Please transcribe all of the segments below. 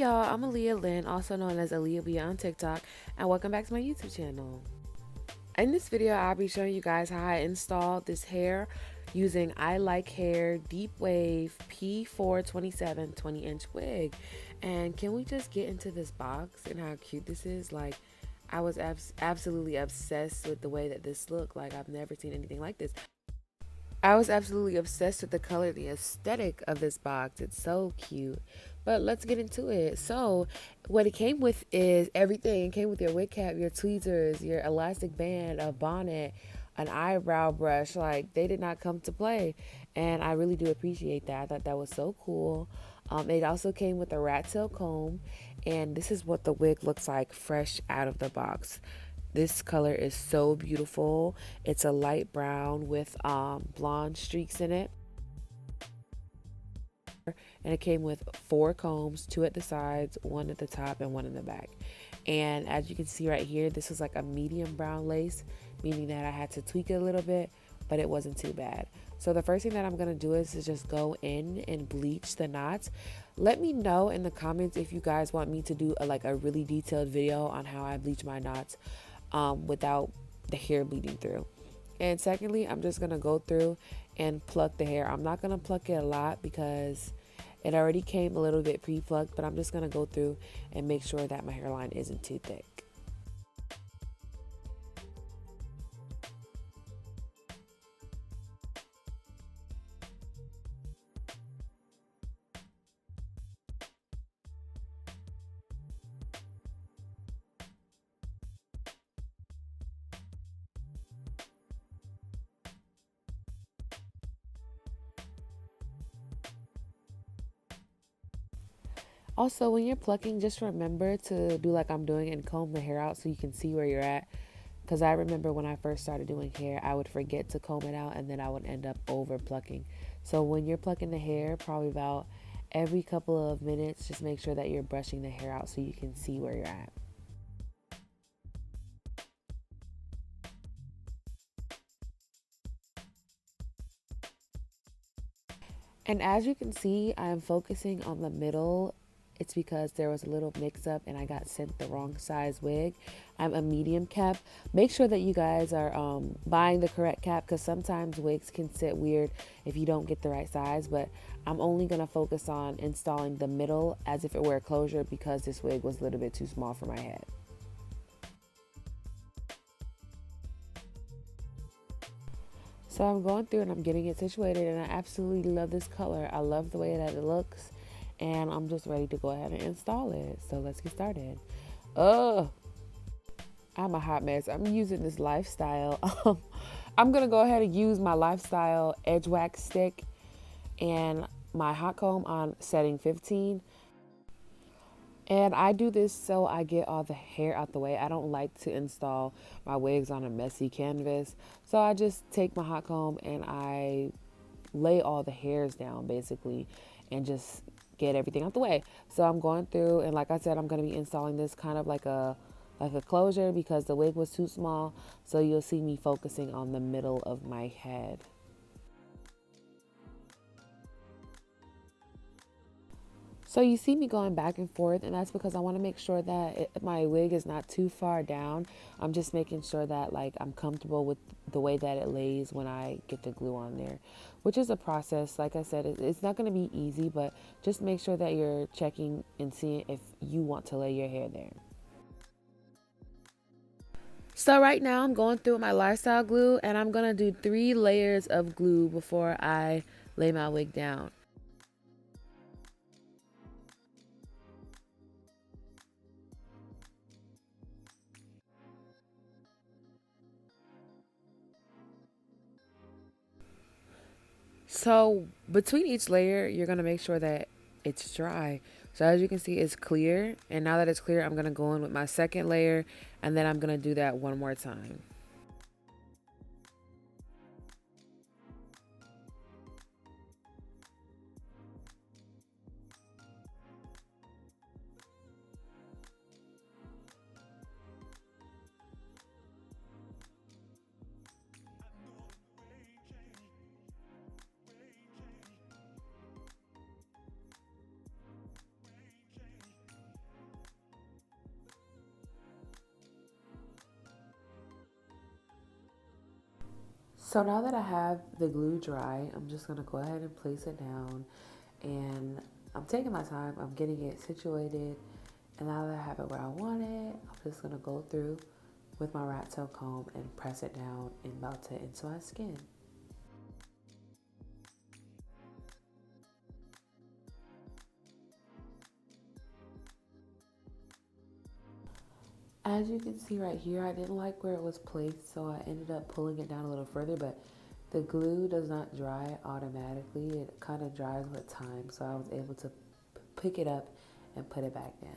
y'all, I'm Alealynnm, also known as Alealynnm on TikTok, and welcome back to my YouTube channel. In this video, I'll be showing you guys how I installed this hair using Ilikehair Deep Wave P427 20-inch wig. And can we just get into this box and how cute this is? Like, I was absolutely obsessed with the way that this looked. Like, I've never seen anything like this. I was absolutely obsessed with the color, the aesthetic of this box. It's so cute. But let's get into it. So what it came with is everything. It came with your wig cap, your tweezers, your elastic band, a bonnet, an eyebrow brush. Like, they did not come to play. And I really do appreciate that. I thought that was so cool. It also came with a rat tail comb. And this is what the wig looks like fresh out of the box. This color is so beautiful. It's a light brown with blonde streaks in it. And it came with 4 combs, 2 at the sides, 1 at the top, and 1 in the back. And as you can see right here, this is like a medium brown lace, meaning that I had to tweak it a little bit, but it wasn't too bad. So the first thing that I'm going to do is just go in and bleach the knots. Let me know in the comments if you guys want me to do a really detailed video on how I bleach my knots without the hair bleeding through. And secondly, I'm just going to go through and pluck the hair. I'm not going to pluck it a lot because it already came a little bit pre-plucked, but I'm just going to go through and make sure that my hairline isn't too thick. Also, when you're plucking, just remember to do like I'm doing and comb the hair out so you can see where you're at. Because I remember when I first started doing hair, I would forget to comb it out and then I would end up over plucking. So when you're plucking the hair, probably about every couple of minutes, just make sure that you're brushing the hair out so you can see where you're at. And as you can see, I am focusing on the middle. It's because there was a little mix up and I got sent the wrong size wig. I'm a medium cap. Make sure that you guys are buying the correct cap because sometimes wigs can sit weird if you don't get the right size. But I'm only going to focus on installing the middle as if it were a closure because this wig was a little bit too small for my head. So I'm going through and I'm getting it situated and I absolutely love this color. I love the way that it looks. And I'm just ready to go ahead and install it. So let's get started. Oh, I'm a hot mess. I'm using this Lifestyle. I'm going to go ahead and use my Lifestyle Edge Wax Stick and my hot comb on setting 15. And I do this so I get all the hair out the way. I don't like to install my wigs on a messy canvas. So I just take my hot comb and I lay all the hairs down basically and just get everything out the way. So I'm going through and like I said, I'm going to be installing this kind of like a closure because the wig was too small. So you'll see me focusing on the middle of my head. So you see me going back and forth, and that's because I want to make sure that my wig is not too far down. I'm just making sure that like I'm comfortable with the way that it lays when I get the glue on there, which is a process. Like I said, it's not going to be easy, but just make sure that you're checking and seeing if you want to lay your hair there. So right now I'm going through my Lifestyle glue and I'm going to do 3 layers of glue before I lay my wig down. So between each layer, you're going to make sure that it's dry. So as you can see, it's clear. And now that it's clear, I'm going to go in with my second layer and then I'm going to do that one more time. So now that I have the glue dry, I'm just going to go ahead and place it down. And I'm taking my time. I'm getting it situated. And now that I have it where I want it, I'm just going to go through with my rat tail comb and press it down and melt it into my skin. As you can see right here, I didn't like where it was placed, so I ended up pulling it down a little further, but the glue does not dry automatically. It kind of dries with time, so I was able to pick it up and put it back down.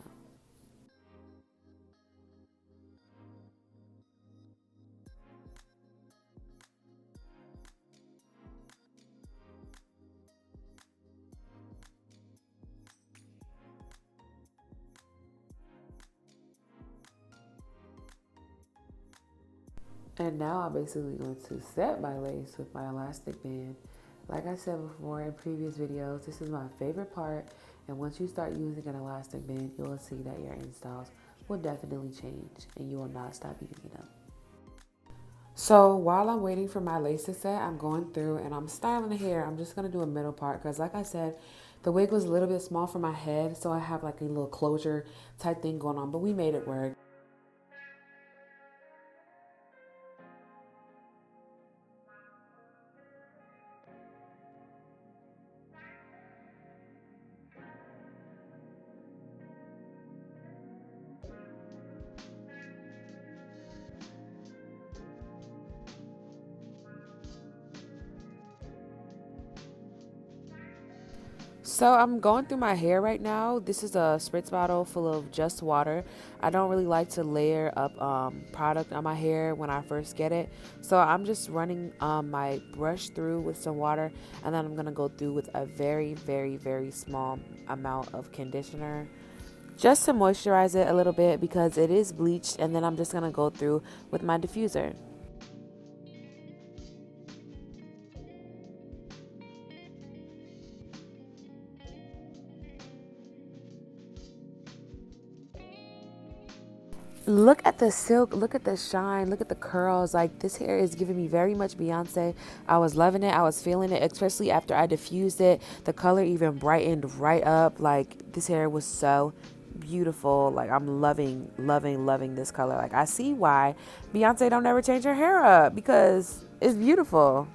And now I'm basically going to set my lace with my elastic band. Like I said before in previous videos, this is my favorite part. And once you start using an elastic band, you will see that your installs will definitely change and you will not stop using them. So while I'm waiting for my lace to set, I'm going through and I'm styling the hair. I'm just going to do a middle part because like I said, the wig was a little bit small for my head. So I have like a little closure type thing going on, but we made it work. So I'm going through my hair right now. This is a spritz bottle full of just water. I don't really like to layer up product on my hair when I first get it. So I'm just running my brush through with some water, and then I'm going to go through with a very, very, very small amount of conditioner just to moisturize it a little bit because it is bleached, and then I'm just going to go through with my diffuser. Look at the silk, look at the shine, look at the curls. Like, this hair is giving me very much Beyonce. I was loving it. I was feeling it, especially after I diffused it. The color even brightened right up. Like, this hair was so beautiful. Like, I'm loving, loving, loving this color. Like, I see why Beyonce don't ever change her hair up because it's beautiful.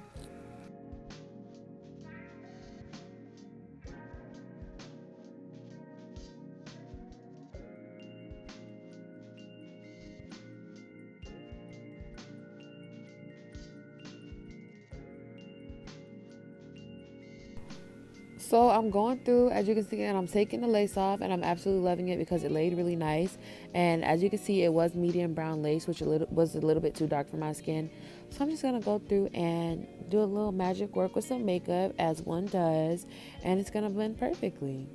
So I'm going through, as you can see, and I'm taking the lace off, and I'm absolutely loving it because it laid really nice. And as you can see, it was medium brown lace, which was a little bit too dark for my skin. So I'm just gonna go through and do a little magic work with some makeup, as one does, and it's gonna blend perfectly.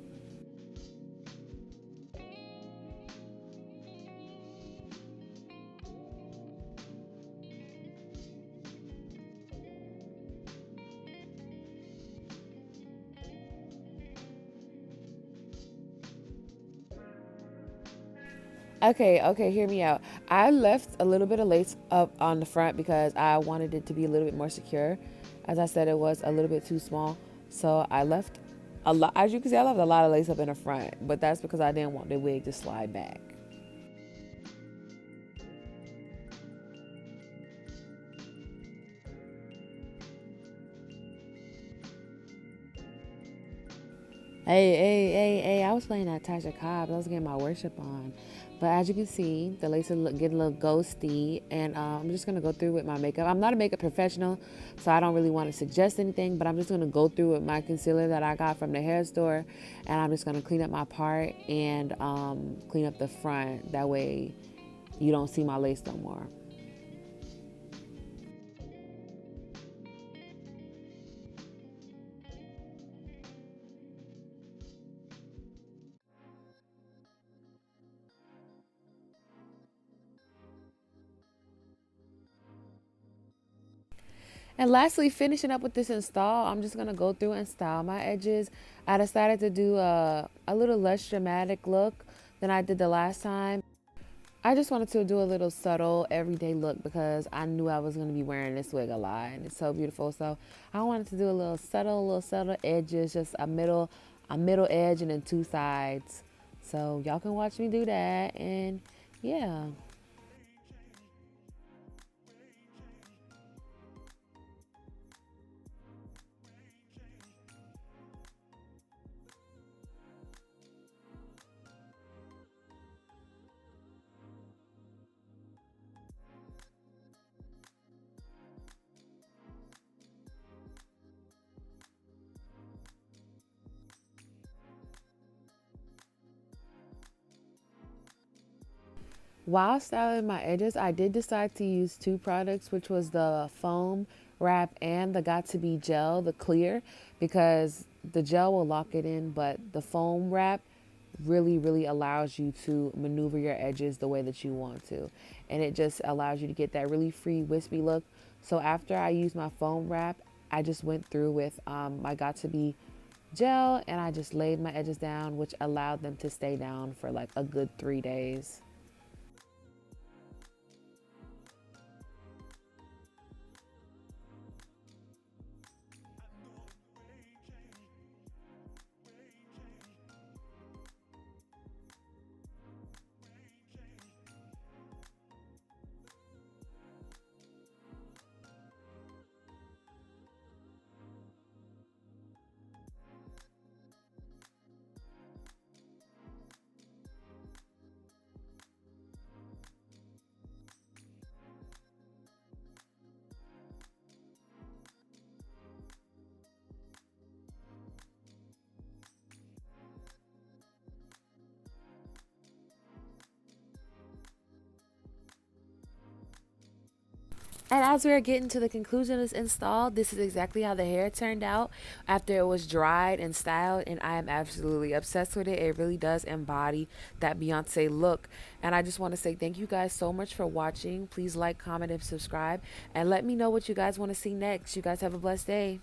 Okay, hear me out. I left a little bit of lace up on the front because I wanted it to be a little bit more secure. As I said, it was a little bit too small. So I left a lot, as you can see, I left a lot of lace up in the front, but that's because I didn't want the wig to slide back. Hey, I was playing that Tasha Cobb. I was getting my worship on. But as you can see, the lace is getting a little ghosty. And I'm just going to go through with my makeup. I'm not a makeup professional, so I don't really want to suggest anything. But I'm just going to go through with my concealer that I got from the hair store. And I'm just going to clean up my part and clean up the front. That way you don't see my lace no more. And lastly, finishing up with this install, I'm just going to go through and style my edges. I decided to do a little less dramatic look than I did the last time. I just wanted to do a little subtle everyday look because I knew I was going to be wearing this wig a lot and it's so beautiful. So I wanted to do a little subtle edges, just a middle edge and then two sides. So y'all can watch me do that. And yeah. While styling my edges, I did decide to use two products, which was the foam wrap and the Got to Be gel, the clear, because the gel will lock it in, but the foam wrap really allows you to maneuver your edges the way that you want to. And it just allows you to get that really free wispy look. So after I used my foam wrap, I just went through with my Got to Be gel and I just laid my edges down, which allowed them to stay down for like a good 3 days. And as we are getting to the conclusion of this install, this is exactly how the hair turned out after it was dried and styled. And I am absolutely obsessed with it. It really does embody that Beyonce look. And I just want to say thank you guys so much for watching. Please like, comment, and subscribe. And let me know what you guys want to see next. You guys have a blessed day.